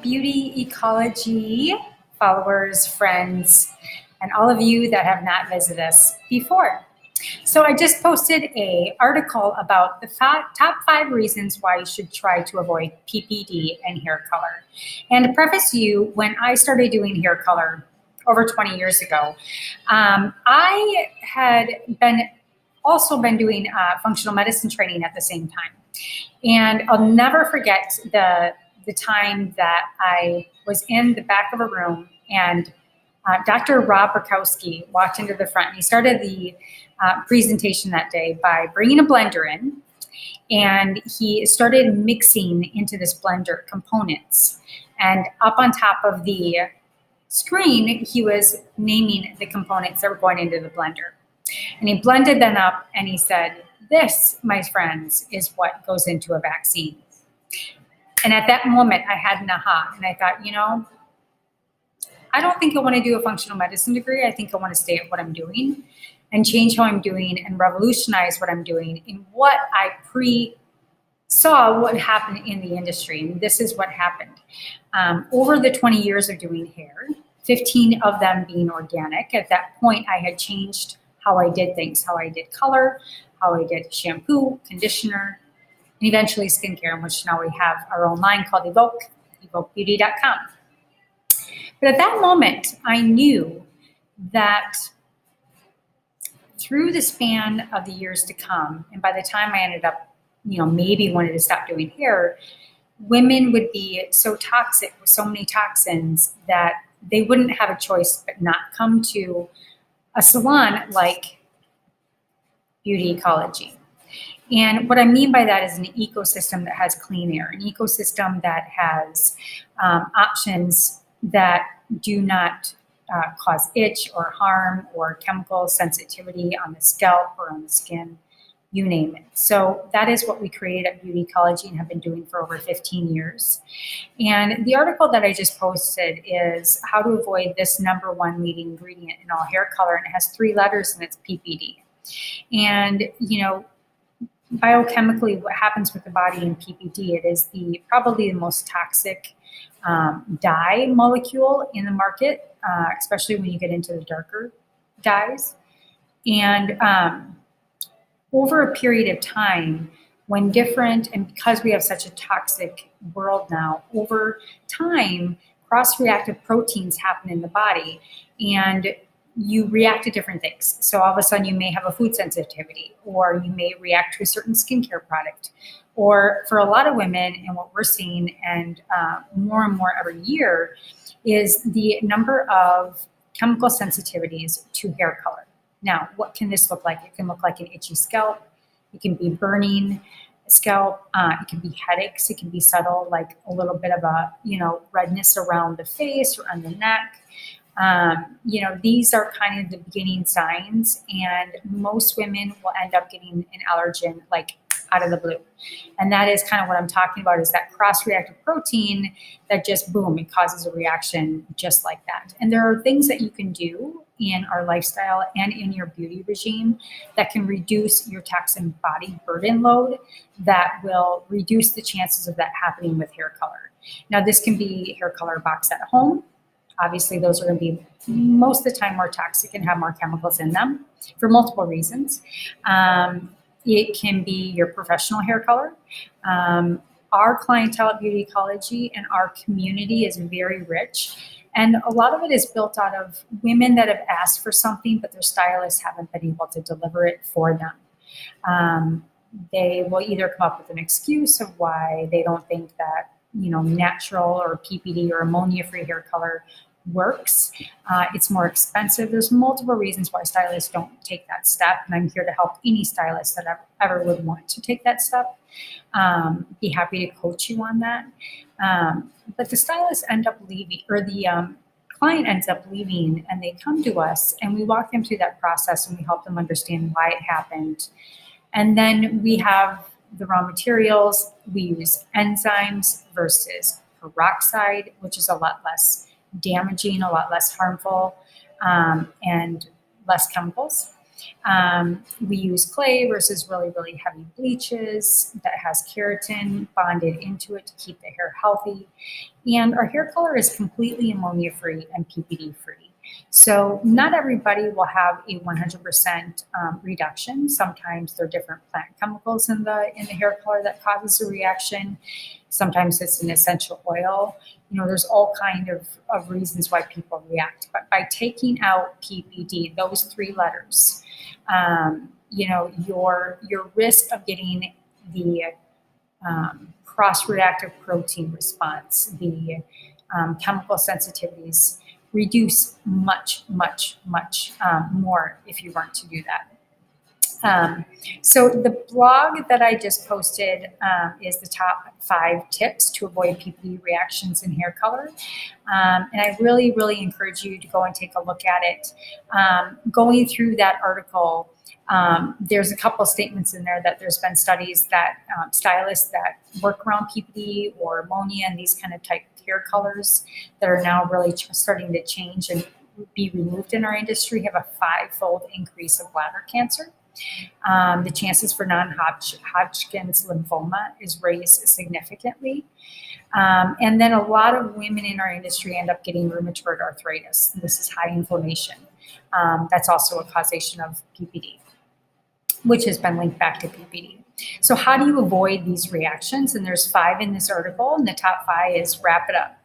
Beauty Ecology followers, friends, and all of you that have not visited us before. So I just posted an article about the top 5 reasons why you should try to avoid PPD and hair color. And to preface you, when I started doing hair color over 20 years ago, I had also been doing functional medicine training at the same time. And I'll never forget the time that I was in the back of a room and Dr. Rob Burkowski walked into the front and he started the presentation that day by bringing a blender in, and he started mixing into this blender components. And up on top of the screen, he was naming the components that were going into the blender. And he blended them up and he said, "This, my friends, is what goes into a vaccine." And at that moment, I had an aha, and I thought, I don't think I want to do a functional medicine degree. I think I want to stay at what I'm doing and change how I'm doing and revolutionize what I'm doing in what I saw what happened in the industry. And this is what happened. Over the 20 years of doing hair, 15 of them being organic, at that point, I had changed how I did things, how I did color, how I did shampoo, conditioner, and eventually skincare, in which now we have our own line called Evoke, evokebeauty.com. But at that moment, I knew that through the span of the years to come, and by the time I ended up, maybe wanted to stop doing hair, women would be so toxic with so many toxins that they wouldn't have a choice but not come to a salon like Beauty Ecology. And what I mean by that is an ecosystem that has clean air, an ecosystem that has options that do not cause itch or harm or chemical sensitivity on the scalp or on the skin, you name it. So that is what we created at Beauty Ecology and have been doing for over 15 years. And the article that I just posted is how to avoid this #1 leading ingredient in all hair color, and it has 3 letters and it's PPD. And, biochemically, what happens with the body in PPD, it is probably the most toxic dye molecule in the market, especially when you get into the darker dyes. And over a period of time, and because we have such a toxic world now, over time, cross-reactive proteins happen in the body, and you react to different things. So all of a sudden you may have a food sensitivity, or you may react to a certain skincare product. Or for a lot of women, and what we're seeing, and more every year, is the number of chemical sensitivities to hair color. Now, what can this look like? It can look like an itchy scalp. It can be burning scalp. It can be headaches. It can be subtle, like a little bit of a, redness around the face or on the neck. These are kind of the beginning signs, and most women will end up getting an allergen like out of the blue. And that is kind of what I'm talking about, is that cross-reactive protein that just, boom, it causes a reaction just like that. And there are things that you can do in our lifestyle and in your beauty regime that can reduce your toxin body burden load, that will reduce the chances of that happening with hair color. Now, this can be hair color box at home. Obviously, those are going to be most of the time more toxic and have more chemicals in them for multiple reasons. It can be your professional hair color. Our clientele at Beauty Ecology and our community is very rich. And a lot of it is built out of women that have asked for something, but their stylists haven't been able to deliver it for them. They will either come up with an excuse of why they don't think that natural or PPD or ammonia-free hair color works. It's more expensive. There's multiple reasons why stylists don't take that step, and I'm here to help any stylist that ever would want to take that step. Be happy to coach you on that. But the stylists end up leaving, or the client ends up leaving, and they come to us, and we walk them through that process, and we help them understand why it happened. And then we have the raw materials. We use enzymes versus peroxide, which is a lot less damaging, a lot less harmful, and less chemicals. We use clay versus really, really heavy bleaches that has keratin bonded into it to keep the hair healthy. And our hair color is completely ammonia free and PPD free. So not everybody will have a 100% reduction. Sometimes there are different plant chemicals in the hair color that causes a reaction. Sometimes it's an essential oil. You know, there's all kind of reasons why people react. But by taking out PPD, those three letters, you know, your risk of getting the cross-reactive protein response, the chemical sensitivities reduce much, much, much more if you weren't to do that. So the blog that I just posted is the top 5 tips to avoid PPD reactions in hair color. And I really, really encourage you to go and take a look at it. Going through that article, there's a couple of statements in there that there's been studies that stylists that work around PPD or ammonia and these kind of type hair colors that are now really starting to change and be removed in our industry have a 5-fold increase of bladder cancer. The chances for non-Hodgkin's lymphoma is raised significantly. And then a lot of women in our industry end up getting rheumatoid arthritis. This is high inflammation. That's also a causation of PPD, which has been linked back to PPD. So how do you avoid these reactions? And there's 5 in this article, and the top 5 is wrap it up.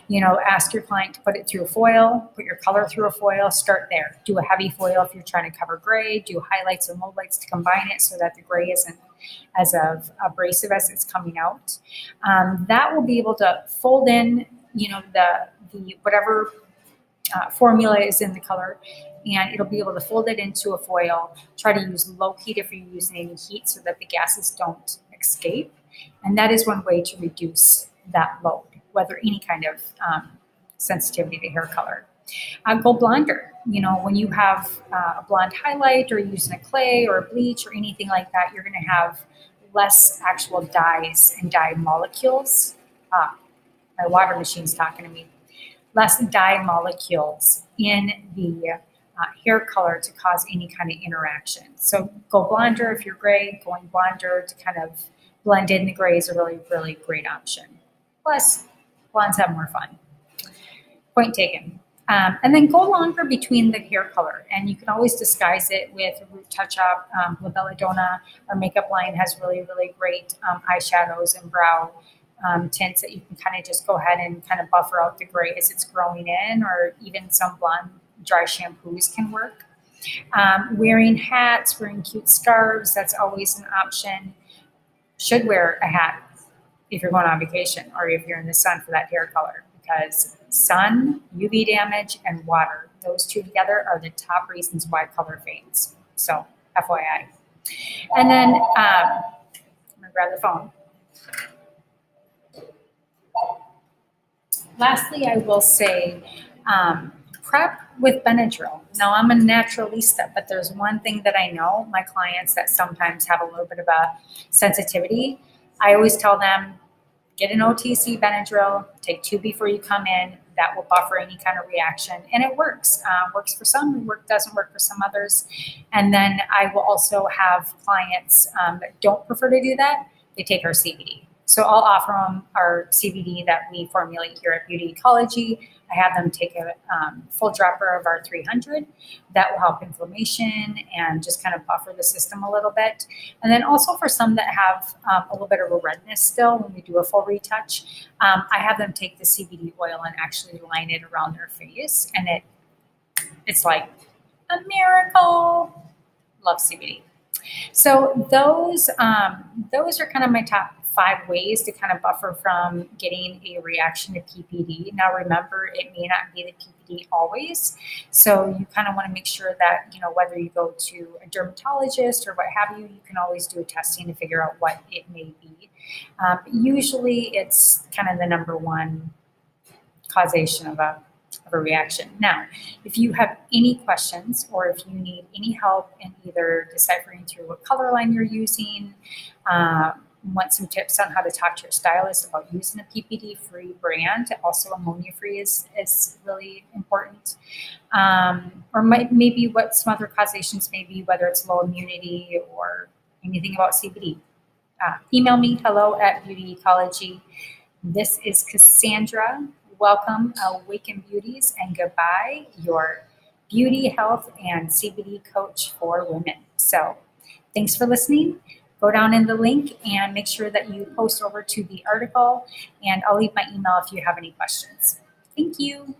You know, ask your client to put it through a foil, put your color through a foil, start there. Do a heavy foil if you're trying to cover gray, do highlights and lowlights to combine it so that the gray isn't as abrasive as it's coming out. That will be able to fold in, you know, the whatever formula is in the color, and it'll be able to fold it into a foil. Try to use low heat if you're using any heat so that the gases don't escape. And that is one way to reduce that load, whether any kind of sensitivity to hair color. Go blonder. You know, when you have a blonde highlight or using a clay or a bleach or anything like that, you're going to have less actual dyes and dye molecules. My water machine's talking to me. Less dye molecules in the hair color to cause any kind of interaction. So go blonder if you're gray. Going blonder to kind of blend in the gray is a really, really great option. Plus, blondes have more fun. Point taken. And then go longer between the hair color. And you can always disguise it with a root touch-up. La Belladonna, our makeup line, has really, really great eyeshadows and brow tints that you can kind of just go ahead and kind of buffer out the gray as it's growing in, or even some blonde dry shampoos can work. Wearing hats, wearing cute scarves, that's always an option. Should wear a hat if you're going on vacation or if you're in the sun for that hair color, because sun, UV damage, and water, those two together are the top reasons why color fades. So FYI. And then I'm going to grab the phone. Lastly, I will say prep with Benadryl. Now, I'm a naturalista, but there's one thing that I know, my clients that sometimes have a little bit of a sensitivity, I always tell them, get an OTC Benadryl, take 2 before you come in. That will buffer any kind of reaction. And it works. Works for some, doesn't work for some others. And then I will also have clients that don't prefer to do that. They take our CBD. So I'll offer them our CBD that we formulate here at Beauty Ecology. I have them take a full dropper of our 300. That will help inflammation and just kind of buffer the system a little bit. And then also for some that have a little bit of a redness still when we do a full retouch, I have them take the CBD oil and actually line it around their face. And it's like a miracle. Love CBD. So those are kind of my top 5 ways to kind of buffer from getting a reaction to PPD. Now remember, it may not be the PPD always. So you kind of want to make sure that, you know, whether you go to a dermatologist or what have you, you can always do a testing to figure out what it may be. Usually it's kind of the number one causation of a reaction. Now, if you have any questions or if you need any help in either deciphering through what color line you're using, want some tips on how to talk to your stylist about using a PPD-free brand, also ammonia-free is really important. Maybe what some other causations may be, whether it's low immunity or anything about CBD. Email me, hello@Beauty Ecology. This is Cassandra. Welcome, Awaken Beauties, and goodbye, your beauty, health, and CBD coach for women. So thanks for listening. Go down in the link and make sure that you post over to the article, and I'll leave my email if you have any questions. Thank you.